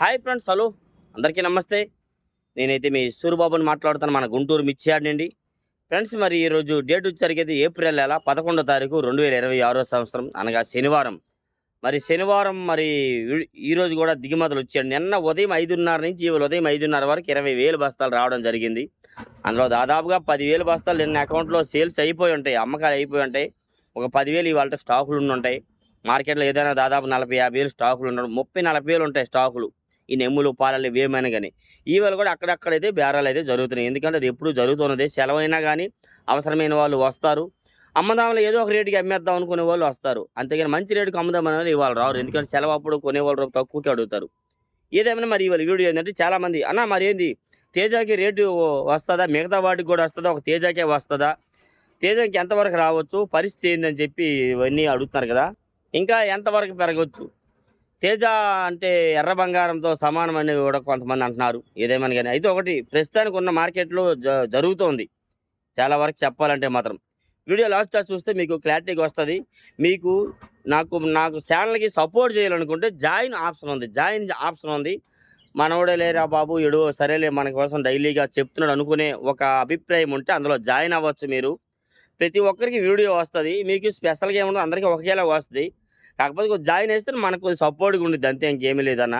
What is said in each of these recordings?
Hi friends, hello అందరికీ నమస్తే. నేనైతే మీ సూరిబాబుని మాట్లాడుతాను, మన గుంటూరు మిర్చియార్డ్ నుండి. ఫ్రెండ్స్, మరి ఈరోజు డేట్ వచ్చేసరికి అయితే ఏప్రిల్ నెల 11వ తారీఖు 2026 సంవత్సరం, అనగా శనివారం. మరి శనివారం మరి ఈరోజు కూడా దిగుమతులు వచ్చాడు. నిన్న ఉదయం 5:30 నుంచి ఇవాళ ఉదయం 5:30 వరకు 20,000 బస్తాలు రావడం జరిగింది. అందులో దాదాపుగా 10,000 బస్తాలు నిన్న అకౌంట్లో సేల్స్ అయిపోయి ఉంటాయి, అమ్మకాలు అయిపోయి ఉంటాయి. ఒక 10,000 ఇవాళ స్టాకులు ఉంటాయి మార్కెట్లో. ఏదైనా దాదాపు 40-50 స్టాకులు ఉండడం, 30-40 ఉంటాయి స్టాకులు. ఈ నెమ్ములు పాలలు ఏమైనా కానీ ఈవేళ కూడా అక్కడక్కడైతే బేరాలు అయితే జరుగుతున్నాయి. ఎందుకంటే అది ఎప్పుడు జరుగుతున్నది. సెలవైనా కానీ అవసరమైన వాళ్ళు వస్తారు. అమ్మదాంలో ఏదో ఒక రేటుకి అమ్మేద్దాం అనుకునే వాళ్ళు వస్తారు. అంతేగాని మంచి రేటుకి అమ్ముదాం అనేది ఇవాళ రారు. ఎందుకంటే సెలవు అప్పుడు కొనేవాళ్ళు తక్కువకి అడుగుతారు. ఏదేమైనా మరి ఇవాళ వీడియో ఏంటంటే చాలామంది అన్న మరి ఏంది తేజాకి రేటు వస్తుందా, మిగతా వాటికి కూడా వస్తుందా, ఒక తేజాకే వస్తుందా, తేజాకి ఎంతవరకు రావచ్చు, పరిస్థితి ఏందని చెప్పి ఇవన్నీ అడుగుతున్నారు కదా. ఇంకా ఎంతవరకు పెరగవచ్చు, తేజ అంటే ఎర్ర బంగారంతో సమానం అని కూడా కొంతమంది అంటున్నారు. ఏదేమని కానీ అయితే ఒకటి ప్రస్తుతానికి ఉన్న మార్కెట్లో జరుగుతోంది చాలా వరకు చెప్పాలంటే మాత్రం. వీడియో లాస్ట్ చూస్తే మీకు క్లారిటీగా వస్తుంది. మీకు నాకు ఛానల్కి సపోర్ట్ చేయాలనుకుంటే జాయిన్ ఆప్షన్ ఉంది. మనోడే లేరా బాబు ఎడు సరేలే మన కోసం డైలీగా చెప్తున్నాడు అనుకునే ఒక అభిప్రాయం ఉంటే అందులో జాయిన్ అవ్వచ్చు. మీరు ప్రతి ఒక్కరికి వీడియో వస్తుంది. మీకు స్పెషల్గా ఏముండదు, అందరికీ ఒకేలా వస్తుంది. కాకపోతే కొంచెం జాయిన్ చేస్తే మనకు కొంచెం సపోర్ట్గా ఉండేది, అంతే, ఇంకేమీ లేదన్న.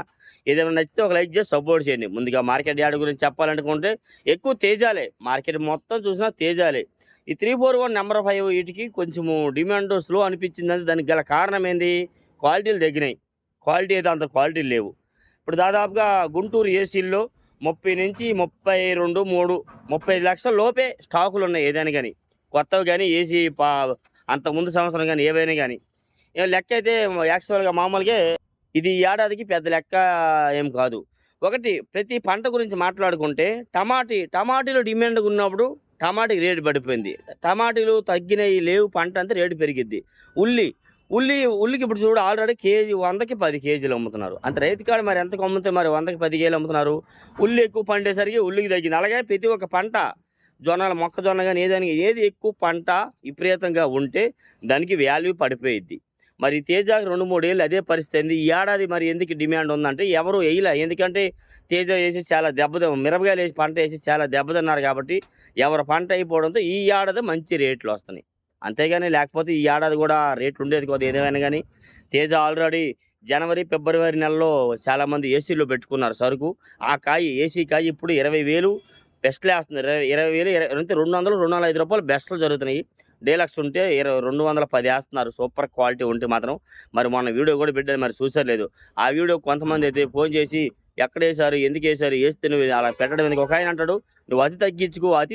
ఏదైనా నచ్చితే ఒక లైక్ చేసి సపోర్ట్ చేయండి. ముందుగా మార్కెట్ యార్డ్ గురించి చెప్పాలనుకుంటే ఎక్కువ తేజాలే, మార్కెట్ మొత్తం చూసినా తేజాలే. ఈ 341 నెంబర్ 5 వీటికి కొంచెము డిమాండ్ స్లో అనిపించింది. దానికి గల కారణం ఏంది, క్వాలిటీలు తగ్గినాయి. క్వాలిటీ అయితే అంత క్వాలిటీలు లేవు. ఇప్పుడు దాదాపుగా గుంటూరు ఏసీల్లో 30 నుంచి 32, 35 లక్షల లోపే స్టాకులు ఉన్నాయి. ఏదైనా కానీ కొత్తవి కానీ ఏసీ అంతకుముందు సంవత్సరం కానీ ఏవైనా కానీ లెక్క అయితే యాక్చువల్గా మామూలుగా ఇది ఏడాదికి పెద్ద లెక్క ఏం కాదు. ఒకటి ప్రతి పంట గురించి మాట్లాడుకుంటే టమాటీలు డిమాండ్ ఉన్నప్పుడు టమాటీకి రేటు పడిపోయింది. టమాటీలు తగ్గినవి లేవు, పంట అంతా రేటు పెరిగిద్ది. ఉల్లికి ఇప్పుడు చూడు ఆల్రెడీ కేజీ 100కి 10 కేజీలు అమ్ముతున్నారు. అంత రైతు కాడ మరి ఎంతకు అమ్ముతాయి, మరి 100కి 10 కేజీలు అమ్ముతున్నారు. ఉల్లి ఎక్కువ పండేసరికి ఉల్లికి తగ్గింది. అలాగే ప్రతి ఒక్క పంట మొక్కజొన్న కానీ ఏది ఎక్కువ పంట విపరీతంగా ఉంటే దానికి వాల్యూ పడిపోయిద్ది. మరి తేజాకి 2-3 ఏళ్ళు అదే పరిస్థితి అయింది. ఈ ఏడాది మరి ఎందుకు డిమాండ్ ఉందంటే ఎవరు వేయలే. ఎందుకంటే తేజ వేసి చాలా మిరపకాయలు వేసి పంట వేసి చాలా దెబ్బతిన్నారు కాబట్టి ఎవరు పంట అయిపోవడంతో ఈ ఏడాది మంచి రేట్లు వస్తున్నాయి. అంతేగాని లేకపోతే ఈ ఏడాది కూడా రేట్లు ఉండేది కాదు. ఏదేమైనా కానీ తేజ ఆల్రెడీ జనవరి, ఫిబ్రవరి నెలలో చాలామంది ఏసీలో పెట్టుకున్నారు సరుకు. ఆ ఏసీ కాయ ఇప్పుడు 20,000 బెస్ట్లు వేస్తున్నారు. 20,000 200-205 రూపాయలు బెస్ట్లు జరుగుతున్నాయి. డీలక్స్ ఉంటే 210 వేస్తున్నారు సూపర్ క్వాలిటీ ఉంటే మాత్రం. మరి మొన్న వీడియో కూడా పెట్టాను, మరి చూసారు లేదు. ఆ వీడియో కొంతమంది అయితే ఫోన్ చేసి ఎక్కడ వేసారు, ఎందుకు వేసారు, వేస్తే నువ్వు అలా పెట్టడం ఎందుకు. ఒక ఆయన అంటాడు నువ్వు అతి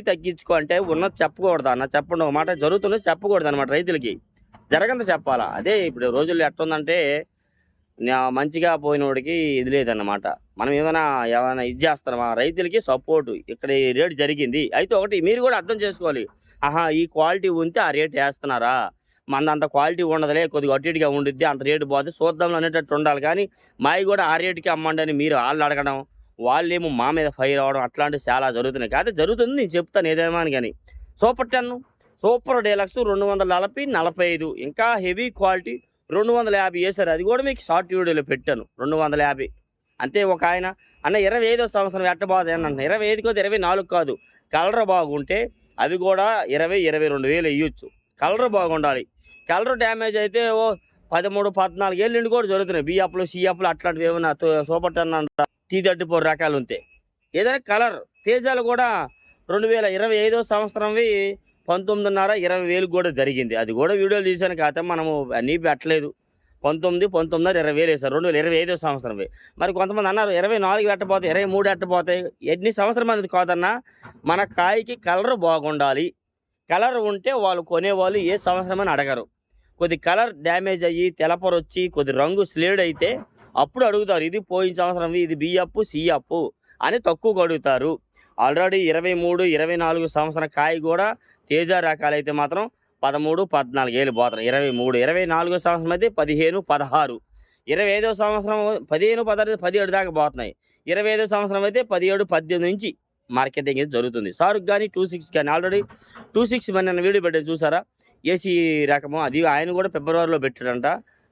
తగ్గించుకో అంటే ఉన్నది చెప్పకూడదు అన్న. చెప్పండి, ఒక మాట జరుగుతున్నది చెప్పకూడదు అనమాట. రైతులకి జరగంత చెప్పాలా. అదే ఇప్పుడు రోజుల్లో ఎట్లుందంటే మంచిగా పోయినోడికి ఇది లేదన్నమాట. మనం ఏమైనా ఇది చేస్తామా, రైతులకి సపోర్టు ఇక్కడ ఈ రేటు జరిగింది. అయితే ఒకటి మీరు కూడా అర్థం చేసుకోవాలి, ఈ క్వాలిటీ ఉంటే ఆ రేటు వేస్తున్నారా, అంత క్వాలిటీ ఉండదులే, కొద్దిగా అటుగా ఉండిద్ది, అంత రేటు పోతే చూద్దాం అనేటట్టు ఉండాలి. కానీ మావి కూడా ఆ రేటుకి అమ్మండి అని మీరు వాళ్ళు అడగడం, వాళ్ళేమో మా మీద ఫైర్ అవ్వడం, అట్లాంటివి చాలా జరుగుతున్నాయి. కాదు జరుగుతుంది, నేను చెప్తాను ఏదేమో అని. కానీ సూపర్ 10, సూపర్ డీలక్స్ 240-45, ఇంకా హెవీ క్వాలిటీ 250 వేశారు. అది కూడా మీకు షార్ట్ వీడియోలో పెట్టాను, 250. అంతే. ఒక ఆయన అన్న 25వ సంవత్సరం ఎట్టబోదు అని అంటున్నా. 25 కాదు, 24 కాదు. కలర్ బాగుంటే అవి కూడా 20-22 వేలు ఇవ్వచ్చు. కలర్ బాగుండాలి. కలర్ డ్యామేజ్ అయితే 13-14 ఏళ్ళ నుండి కూడా జరుగుతున్నాయి. బిఎఫ్లు, సిఎఫ్లు అట్లాంటివి ఏమైనా సూపర్ 10 అంట, T34 రకాలు ఉంటాయి. ఏదైనా కలర్ తేజాలు కూడా 2025వ సంవత్సరంవి 19.5-20 కూడా జరిగింది. అది కూడా వీడియోలు తీసాను కాకపోతే మనము అన్నీ పెట్టలేదు. 19, 20 వేసారు 2025వ సంవత్సరంవి. మరి కొంతమంది అన్నారు 24 ఎట్టపోతాయి, 23 ఎట్టపోతాయి. ఎన్ని సంవత్సరం అనేది కాదన్నా, మన కాయకి కలర్ బాగుండాలి. కలర్ ఉంటే వాళ్ళు కొనేవాళ్ళు ఏ సంవత్సరం అని అడగరు. కొద్ది కలర్ డ్యామేజ్ అయ్యి తెలపరొచ్చి కొద్ది రంగు స్లేడ్ అయితే అప్పుడు అడుగుతారు, ఇది పోయిన సంవత్సరం, ఇది బిఎఫ్, సిఎఫ్ అని తక్కువగా అడుగుతారు. ఆల్రెడీ 23-24 సంవత్సరం కాయ కూడా తేజ రకాలైతే మాత్రం 13-14 ఏళ్ళు పోతున్నాయి. 23-24 సంవత్సరం అయితే 15-16, 25వ సంవత్సరం 15-16-17 దాకా పోతున్నాయి. 25వ సంవత్సరం అయితే 17-18 నుంచి మార్కెటింగ్ అయితే జరుగుతుంది. సారుకు కానీ 26 కానీ ఆల్రెడీ 26 మరి నన్ను వీడియో పెట్టాను చూసారా, ఏసీ రకము. అది ఆయన కూడా ఫిబ్రవరిలో పెట్టాడంట,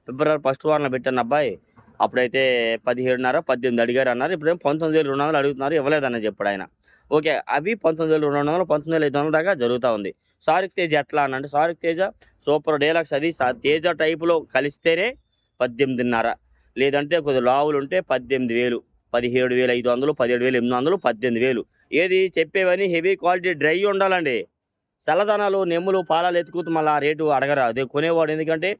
ఫిబ్రవరి 1st వారంలో పెట్టాను అబ్బాయి. అప్పుడైతే 17.5 18 అడిగారు అన్నారు. ఇప్పుడేమో 19,200 అడుగుతున్నారు. ఇవ్వలేదని చెప్పాడు ఆయన. ఓకే. అవి 19,200 19,500 దాకా జరుగుతా ఉంది. షారుక్ తేజ్ ఎట్లా అనంటే షారుక్ తేజ సూపర్ డీలక్స్ అది తేజ టైపులో కలిస్తేనే 18.5 లేదంటే కొద్దిగా లావులుంటే 18,000 17,500 17,800 18,000 ఏది చెప్పేవని హెవీ క్వాలిటీ డ్రై ఉండాలండి. చల్లదనాలు నెమ్ములు పాలాలు ఎత్తుకుతూ మళ్ళీ ఆ రేటు అడగరా. అదే కొనేవాడు ఎందుకంటే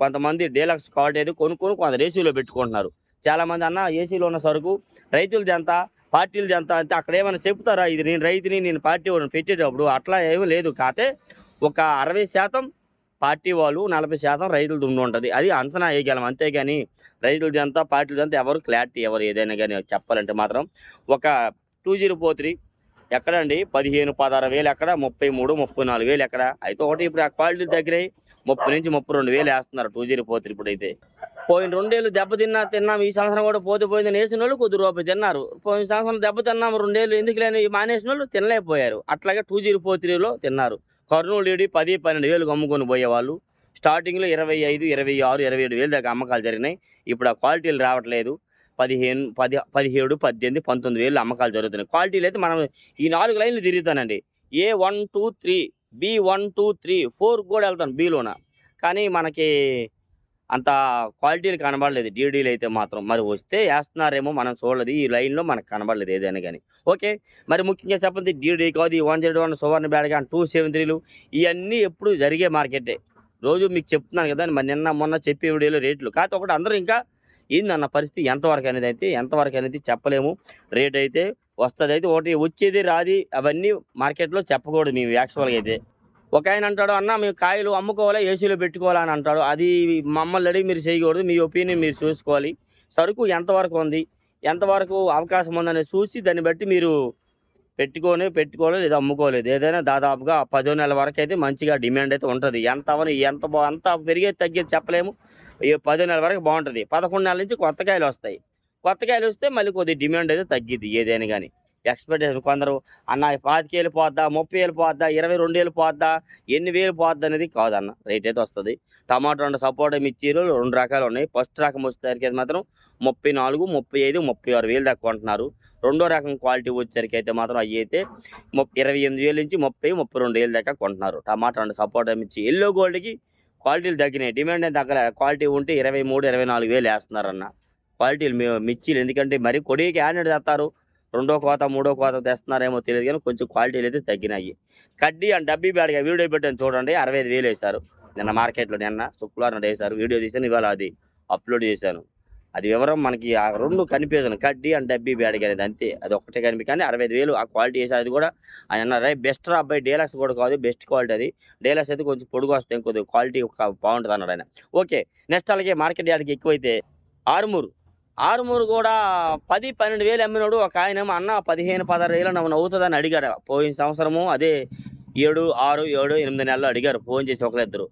కొంతమంది డీలక్స్ క్వాలిటీ అయితే కొనుక్కొని కొంత ఏసీలో పెట్టుకుంటున్నారు. చాలామంది అన్న ఏసీలో ఉన్న సరుకు రైతులది ఎంత పార్టీలది ఎంత అంటే అక్కడ ఏమైనా చెప్తారా, ఇది నేను రైతుని నేను పార్టీ వాళ్ళని పెట్టేటప్పుడు అట్లా ఏమీ లేదు. కాతే ఒక 60% పార్టీ వాళ్ళు 40% రైతులది ఉండి ఉంటుంది. అది అంచనా వేయగలం అంతేగాని రైతులది ఎంత పార్టీలది ఎంత ఎవరు క్లారిటీ ఎవరు ఏదైనా కానీ చెప్పాలంటే మాత్రం ఒక 2043 ఎక్కడండి 15 16,000 ఎక్కడ 33 34,000 ఎక్కడ అయితే ఒకటి ఇప్పుడు ఆ క్వాలిటీ దగ్గరై 30 నుంచి 32,000 వేస్తున్నారు 2043 ఇప్పుడైతే. పోయిన 2 ఏళ్ళు తిన్నాం ఈ సంవత్సరం కూడా పోయిందని వేసిన వాళ్ళు కొద్ది రూపాయి తిన్నారు. పోయిన సంవత్సరం దెబ్బ తిన్నాము 2 ఏళ్ళు ఎందుకు లేని మానేసిన వాళ్ళు తినలేకపోయారు. అట్లాగే 2043లో తిన్నారు. కర్నూలు ఏడి 10 12,000 అమ్ముకొని పోయేవాళ్ళు స్టార్టింగ్లో 25 26 27,000 దాకా అమ్మకాలు జరిగినాయి. ఇప్పుడు ఆ క్వాలిటీలు రావట్లేదు. 15 10 17 18 19,000 అమ్మకాలు జరుగుతున్నాయి. క్వాలిటీలు అయితే మనం ఈ 4 లైన్లు తిరుగుతానండి. A1 2 3 B1 2 3 4 కూడా వెళ్తాను బీలోన. కానీ మనకి అంత క్వాలిటీలు కనబడలేదు డీడీలు అయితే మాత్రం. మరి వస్తే వేస్తున్నారేమో మనం చూడలేదు. ఈ లైన్లో మనకు కనబడలేదు ఏదైనా కానీ. ఓకే. మరి ముఖ్యంగా చెప్పండి డీడీ కాదు ఈ 101 సువర్ణ బ్యాడ్గా 273లు ఇవన్నీ ఎప్పుడు జరిగే మార్కెటే. రోజు మీకు చెప్తున్నాను కదా మరి నిన్న మొన్న చెప్పే వీడియోలో రేట్లు. కాకపోతే ఒకటి అందరూ ఇంకా ఏందన్న పరిస్థితి ఎంతవరకు అనేది చెప్పలేము. రేట్ అయితే వస్తుంది అయితే ఒకటి వచ్చేది రాది అవన్నీ మార్కెట్లో చెప్పకూడదు మేము యాక్చువల్గా అయితే. ఒక ఆయన అంటాడు అన్న మేము కాయలు అమ్ముకోవాలా ఏసీలో పెట్టుకోవాలా అని అంటాడు. అది మమ్మల్ని అడిగి మీరు చేయకూడదు. మీ ఒపీనియన్ మీరు చూసుకోవాలి. సరుకు ఎంతవరకు ఉంది ఎంతవరకు అవకాశం ఉందనేది చూసి దాన్ని బట్టి మీరు పెట్టుకోలేదు లేదా అమ్ముకోలేదు. ఏదైనా దాదాపుగా 10 నెలల వరకు అయితే మంచిగా డిమాండ్ అయితే ఉంటుంది. అంత పెరిగేది తగ్గేది చెప్పలేము. 10 నెలల వరకు బాగుంటుంది. 11 నెలల నుంచి కొత్త కాయలు వస్తాయి. కొత్త కాయలు వస్తే మళ్ళీ కొద్దిగా డిమాండ్ అయితే తగ్గిద్ది ఏదైనా కానీ. ఎక్స్పెక్టేషన్ కొందరు అన్న 25,000 పోద్దా 30,000 పోద్దా 22,000 పోద్దా ఎన్ని వేలు పోద్దా అనేది కాదన్న రేట్ అయితే వస్తుంది. టమాటో రెండు సపోటా మిర్చీలు 2 రకాలు ఉన్నాయి. ఫస్ట్ రకం వచ్చేసరికి అయితే మాత్రం 34 35 36,000 దాకా కొంటున్నారు. రెండో రకం క్వాలిటీ వచ్చేసరికి అయితే మాత్రం అవి అయితే 28,000 నుంచి 30 32,000 దాకా కొంటున్నారు. టమాటా రెండు సపోటా మిర్చి ఎల్లో గోల్డ్కి క్వాలిటీలు తగ్గినాయి. డిమాండ్ ఏం తగ్గలే. క్వాలిటీ ఉంటే 23 24,000 వేస్తున్నారన్న క్వాలిటీలు మిర్చీలు. ఎందుకంటే మరి కొడికి యాడ్ తెస్తారు. రెండో కోత మూడో కోత తెస్తున్నారేమో తెలియదు కానీ కొంచెం క్వాలిటీలు అయితే తగ్గినాయి. కడ్డీ అండ్ డబ్బీ బ్యాడ్గా వీడియో పెట్టాను చూడండి 65,000 వేశారు నిన్న మార్కెట్లో. నిన్న శుక్రవారం వేశారు. వీడియో తీసాను ఇవాళ అది అప్లోడ్ చేశాను. అది వివరం మనకి ఆ రెండు కనిపించాను కడ్డీ అండ్ డబ్బీ బ్యాడ్గా అనేది అంతే. అది ఒక్కటే కనిపి కానీ 65,000 ఆ క్వాలిటీ వేసారు. అది కూడా ఆయన బెస్ట్ అబ్బాయి డీలక్స్ కూడా కాదు బెస్ట్ క్వాలిటీ అది. డీలక్స్ అయితే కొంచెం పొడుగు వస్తాయి కొద్దిగా క్వాలిటీ బాగుంటుంది అన్నాడు ఆయన. ఓకే. నెక్స్ట్ అలాగే మార్కెట్ యార్డ్కి ఎక్కువైతే ఆరుమూరు కూడా 10 12,000 అమ్మినోడు ఒక ఆయన అన్న 15 16,000 నన్ను అవుతుందని అడిగాడు. పోయిన సంవత్సరము అదే 7 6 7 8 నెలలు అడిగారు ఫోన్ చేసి ఒకరిద్దరు.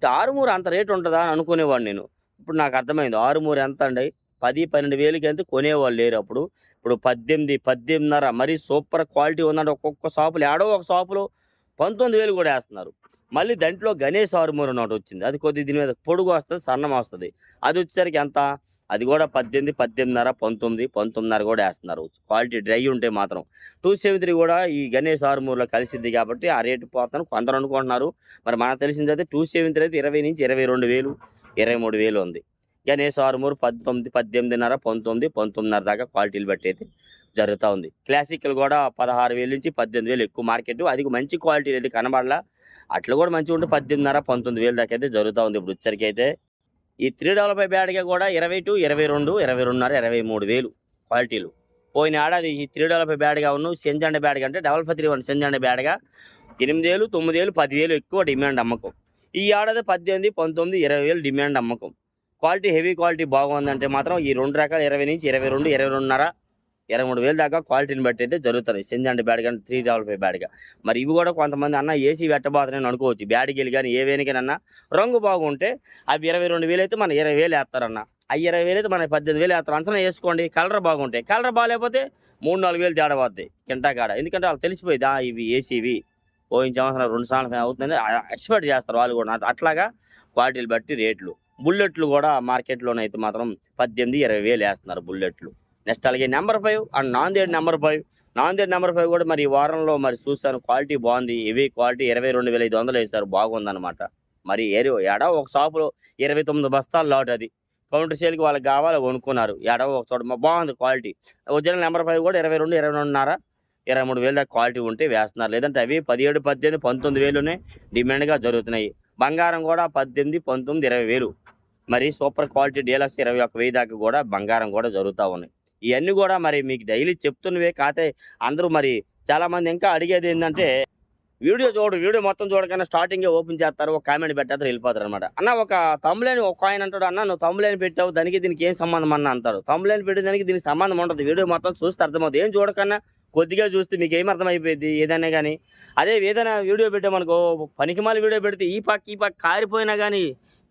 ఆరుమూరు అంత రేటు ఉంటుందా అని అనుకునేవాడు నేను. ఇప్పుడు నాకు అర్థమైంది ఆరుమూరు ఎంత అండి 10 12,000 అయితే కొనేవాళ్ళు లేరు అప్పుడు. ఇప్పుడు 18 18.5 మరీ సూపర్ క్వాలిటీ ఉందంటే ఒక్కొక్క షాపులు ఏడో ఒక షాపులో 19,000 కూడా వేస్తున్నారు. మళ్ళీ దాంట్లో గణేష్ ఆరుమూరు ఒకటి వచ్చింది. అది కొద్దిగా దీని మీద పొడుగు వస్తుంది సన్నం వస్తుంది. అది వచ్చేసరికి ఎంత అది కూడా 18 18.5 19 19.5 కూడా వేస్తున్నారు. క్వాలిటీ డ్రై ఉంటే మాత్రం 273 కూడా ఈ గణేష్ ఆరుమూరులో కలిసిద్ది కాబట్టి ఆ రేటు పోతాను కొందరు అనుకుంటున్నారు. మరి మనకు తెలిసిందైతే 273 అయితే 20 నుంచి 22,000 23,000 ఉంది. గణేష్ ఆరుమూరు 19 18.5 19 19.5 దాకా క్వాలిటీలు బట్టి అయితే జరుగుతూ ఉంది. క్లాసిక్లు కూడా 16,000 నుంచి 18,000 ఎక్కువ మార్కెట్. అది మంచి క్వాలిటీ అయితే కనబడలా. అట్లా కూడా మంచిగా ఉంటే 18.5 19,000 దాకా అయితే జరుగుతూ ఉంది ఇప్పుడు వచ్చరికి అయితే. ఈ 355 బ్యాడ్గా కూడా 22 22 22.5 23,000 క్వాలిటీలు. పోయిన ఏడాది ఈ 355 బ్యాడ్గా ఉన్న సెంజండ బ్యాడ్గా అంటే 5531 సెంజండ బ్యాడ్గా 8,000 9,000 10,000 ఎక్కువ డిమాండ్ అమ్మకం. ఈ ఏడాది 18 19 20,000 డిమాండ్ అమ్మకం. క్వాలిటీ హెవీ క్వాలిటీ బాగుందంటే మాత్రం ఈ 2 రకాలు 20 నుంచి 22 22.5 23,000 దాకా క్వాలిటీని బట్టి అయితే జరుగుతుంది. సెంజండ బ్యాడ్గా 355 బ్యాడ్గా. మరి ఇవి కూడా కొంతమంది అన్న ఏసీ పెట్టబోతున్నాయని అనుకోవచ్చు. బ్యాడ్గిలు కానీ ఏవేనికైనా రంగు బాగుంటే అవి 22,000 అయితే మన 20,000 వేస్తారన్న. ఆ 20,000 అయితే మన 18,000 వేస్తారు. అంచనా వేసుకోండి. కలర్ బాగుంటాయి. కలర్ బాగాలేకపోతే 3-4,000 తేడా పోద్ది కింటా కాడ. ఎందుకంటే వాళ్ళు తెలిసిపోయింది ఇవి ఏసీవి పోయిన సంవత్సరం 2 సంవత్సరాలు అవుతుందని ఎక్స్పెక్ట్ చేస్తారు వాళ్ళు కూడా. అట్లాగా క్వాలిటీలు బట్టి రేట్లు. బుల్లెట్లు కూడా మార్కెట్లోనైతే మాత్రం 18,000-20,000 వేస్తున్నారు బుల్లెట్లు. నెక్స్ట్ అలాగే number 5 and Nanded number 5. Nanded number 5 కూడా మరి ఈ వారంలో మరి చూసాను క్వాలిటీ బాగుంది. హెవీ క్వాలిటీ 22,500 వేశారు, బాగుందన్నమాట. మరి ఏడో ఒక షాపులో 29 బస్తాలు లాట్ అది. కౌంటర్ సేల్కి వాళ్ళకి కావాలి కొనుక్కున్నారు. ఏడో ఒక చోట బాగుంది క్వాలిటీ. ఒరిజినల్ నెంబర్ 5 కూడా 22, 22.5, 23,000 దాకా క్వాలిటీ ఉంటే వేస్తున్నారు. లేదంటే అవి 17, 18, 19,000 డిమాండ్గా జరుగుతున్నాయి. బంగారం కూడా 18, 19, 20,000. మరి సూపర్ క్వాలిటీ డీలక్స్ 21,000 దాకా కూడా బంగారం కూడా జరుగుతూ ఉన్నాయి. ఇవన్నీ కూడా మరి మీకు డైలీ చెప్తున్నవే. కాతే అందరూ మరి చాలామంది ఇంకా అడిగేది ఏంటంటే వీడియో మొత్తం చూడకుండా స్టార్టింగే ఓపెన్ చేస్తారు, ఒక కామెంట్ పెట్టేస్తారు, వెళ్ళిపోతారు అనమాట. అన్న ఒక తమ్ములేని ఒక ఆయన అంటాడు, అన్న నువ్వు తమ్ములేని పెట్టావు, దానికి దీనికి ఏం సంబంధం అన్న అంటారు. తమ్ములేని పెట్టే దానికి దీనికి సంబంధం ఉంటుంది. వీడియో మొత్తం చూస్తే అర్థమవుతుంది. ఏం చూడకన్నా కొద్దిగా చూస్తే మీకు ఏం అర్థమైపోయింది ఏదైనా కానీ. అదే ఏదైనా వీడియో పెట్టామనుకో, పనికిమాల వీడియో పెడితే ఈ పక్క కారిపోయినా కానీ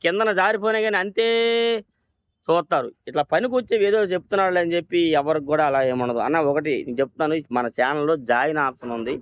కిందన జారిపోయినా కానీ అంతే చూస్తారు. ఇట్లా పనికొచ్చేవి ఏదో చెప్తున్నాడు అని చెప్పి ఎవరికి కూడా అలా ఏముండదు. అన్న ఒకటి నేను చెప్తాను, మన ఛానల్లో జాయిన్ ఆప్షన్ ఉంది.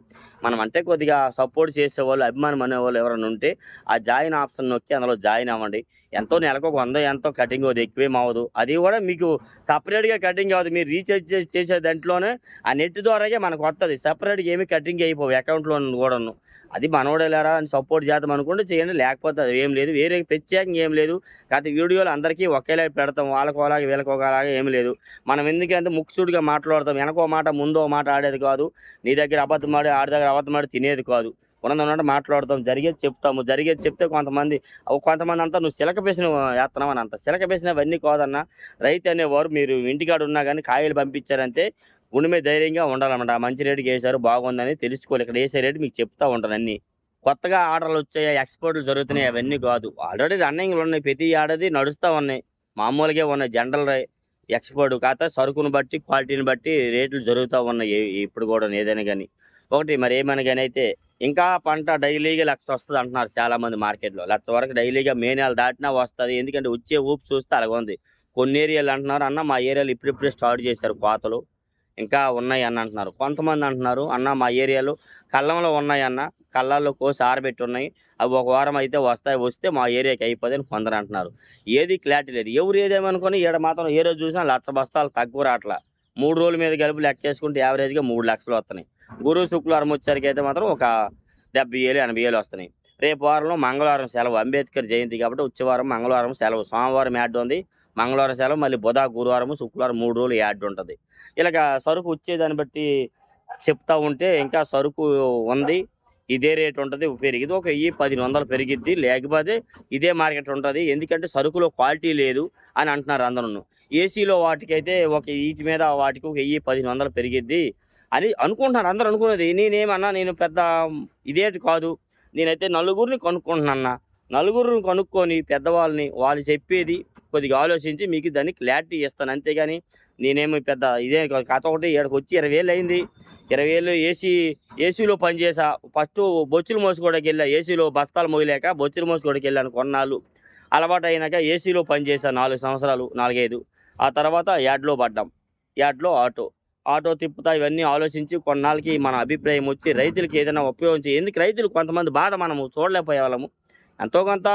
మనం అంటే కొద్దిగా సపోర్ట్ చేసేవాళ్ళు, అభిమానం అనేవాళ్ళు ఎవరైనా ఉంటే ఆ జాయిన్ ఆప్షన్ నొక్కి అందులో జాయిన్ అవ్వండి. ఎంతో నెలకు 100 ఎంతో కటింగ్ అవుతుంది, ఎక్కువేం అవ్వదు. అది కూడా మీకు సపరేట్గా కటింగ్ అవ్వదు. మీరు రీఛార్జ్ చేసే దాంట్లోనే ఆ నెట్ ద్వారాగే మనకు వస్తుంది. సపరేట్గా ఏమీ కటింగ్ అయిపోవు అకౌంట్లో కూడాను. అది మనోడేలారా అని సపోర్ట్ చేద్దాం అనుకుంటే చేయండి, లేకపోతే అది ఏం లేదు. వేరే ప్రత్యేకంగా ఏం లేదు. కాకపోతే వీడియోలు అందరికీ ఒకేలా పెడతాం, వాళ్ళకోలాగా వీళ్ళకోలాగా ఏం లేదు. మనం ఎందుకంటే ముక్కుసూడిగా మాట్లాడతాం, వెనకో మాట ముందో మాట ఆడేది కాదు. నీ దగ్గర అబద్ధం ఆడి ఆడి దగ్గర అబద్ధం ఆడి తినేది కాదు. ఉన్నది మాట్లాడతాం, జరిగేది చెప్తాము. జరిగేది చెప్తే కొంతమంది అంతా నువ్వు సిలక పేసిన వేస్తున్నావు అని అంత. సిలక పేసినవన్నీ కాదన్న. రైతు అనేవారు మీరు ఇంటికాడ ఉన్నా కానీ కాయలు పంపించారంటే గుండె మీద ధైర్యంగా ఉండాలన్నమాట. మంచి రేటుకి వేశారు, బాగుందని తెలుసుకోవాలి. ఇక్కడ వేసే రేటు మీకు చెప్తా ఉంటాను అన్నీ. కొత్తగా ఆర్డర్లు వచ్చాయి, ఎక్స్పోర్ట్లు జరుగుతున్నాయి, అవన్నీ కాదు. ఆల్రెడీ రన్నింగ్లు ఉన్నాయి, ప్రతి ఏడాది నడుస్తూ ఉన్నాయి, మామూలుగా ఉన్నాయి. జనరల్ ఎక్స్పోర్ట్ కాకపోతే సరుకును బట్టి క్వాలిటీని బట్టి రేట్లు జరుగుతూ ఉన్నాయి ఇప్పుడు కూడా ఏదైనా కానీ. ఒకటి మరి ఏమైనా కానీ అయితే ఇంకా పంట డైలీగా 1,00,000 వస్తుంది అంటున్నారు చాలామంది మార్కెట్లో. 1,00,000 వరకు డైలీగా మే నెల దాటినా వస్తుంది. ఎందుకంటే వచ్చే ఊపు చూస్తే అలాగ ఉంది. కొన్ని ఏరియాలు అంటున్నారు, అన్న మా ఏరియాలో ఇప్పుడిప్పుడే స్టార్ట్ చేశారు కోతలు, ఇంకా ఉన్నాయి అన్న అంటున్నారు. కొంతమంది అంటున్నారు, అన్న మా ఏరియాలో కళ్ళంలో ఉన్నాయి అన్న, కళ్ళల్లో కోసి ఆరబెట్టి ఉన్నాయి, అవి ఒక వారం అయితే వస్తే మా ఏరియాకి అయిపోతుంది అని కొందరు అంటున్నారు. ఏది క్లారిటీ లేదు. ఎవరు ఏదేమనుకొని ఈడ మాత్రం ఏ రోజు చూసినా 1,00,000 బస్తాలు తక్కువ రావట్లా. 3 రోజుల మీద కలిపి లెక్కేసుకుంటే యావరేజ్గా 3 లక్షలు వస్తున్నాయి. గురు శుక్రవారం వచ్చేసరికి అయితే మాత్రం ఒక 70,000, 80,000 వస్తున్నాయి. రేపు వారంలో మంగళవారం సెలవు, అంబేద్కర్ జయంతి కాబట్టి వచ్చే వారం మంగళవారం సెలవు, సోమవారం యాడ్ ఉంది, మంగళవారం సెలవు, మళ్ళీ బుధ, గురువారం, శుక్రవారం 3 రోజులు యాడ్ ఉంటుంది. ఇలాగ సరుకు వచ్చేదాన్ని బట్టి చెప్తా ఉంటే ఇంకా సరుకు ఉంది, ఇదే రేట్ ఉంటుంది, పెరిగింది ఒక 1,000-1,100 పెరిగిద్ది, లేకపోతే ఇదే మార్కెట్ ఉంటుంది. ఎందుకంటే సరుకులో క్వాలిటీ లేదు అని అంటున్నారు అందరూ. ఏసీలో వాటికైతే ఒక వీటి మీద వాటికి ఒక 1,000-1,100 పెరిగిద్ది అని అనుకుంటున్నారు అందరూ. అనుకునేది నేనేమన్నా, నేను పెద్ద ఇదేటి కాదు. నేనైతే నలుగురిని కనుక్కుంటున్నా. నలుగురిని కనుక్కొని పెద్దవాళ్ళని వాళ్ళు చెప్పేది కొద్దిగా ఆలోచించి మీకు దాన్ని క్లారిటీ ఇస్తాను. అంతేగాని నేనేమి పెద్ద ఇదే కాదు. కథ ఒకటి ఇక్కడికి వచ్చి 20,000 అయింది. 20,000 ఏసీలో పనిచేసా. ఫస్ట్ బొచ్చులు మోసుకోవడానికి వెళ్ళా, ఏసీలో బస్తాలు మోయలేక బొచ్చులు మోసుకోవడానికి వెళ్ళాను కొన్నాళ్ళు. అలవాటు అయినాక ఏసీలో పనిచేసా 4 సంవత్సరాలు, 4, 5. ఆ తర్వాత యాడ్లో పడ్డాం. యాడ్లో ఆటో తిప్పుతా. ఇవన్నీ ఆలోచించి కొన్నాళ్ళకి మన అభిప్రాయం వచ్చి రైతులకి ఏదైనా ఉపయోగించి, ఎందుకు రైతులు కొంతమంది బాధ మనము చూడలేకపోయే వాళ్ళము. ఎంతో కొంత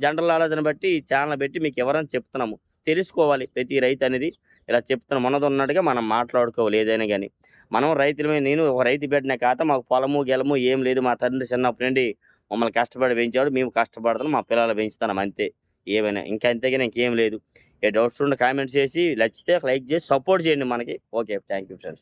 జనరల్ ఆలోచన బట్టి ఈ ఛానల్ పెట్టి మీకు ఎవరైనా చెప్తున్నాము. తెలుసుకోవాలి ప్రతి రైతు అనేది. ఇలా చెప్తున్నాం, ఉన్నది ఉన్నట్టుగా మనం మాట్లాడుకోవాలి ఏదైనా కానీ. మనం రైతులమే. నేను ఒక రైతు బిడ్డనే కాక మాకు పొలము గెలము ఏం లేదు. మా తండ్రి చిన్నప్పటి నుండి మమ్మల్ని కష్టపడి పెంచాడు, మేము కష్టపడుతున్నాం, మా పిల్లలు పెంచుతున్నాం అంతే. ఏమైనా ఇంకా అంతేగాని ఇంకేం లేదు. ఏ డౌట్స్ ఉంటే కామెంట్స్ చేసి, నచ్చితే లైక్ చేసి సపోర్ట్ చేయండి మనకి. Okay, thank you friends.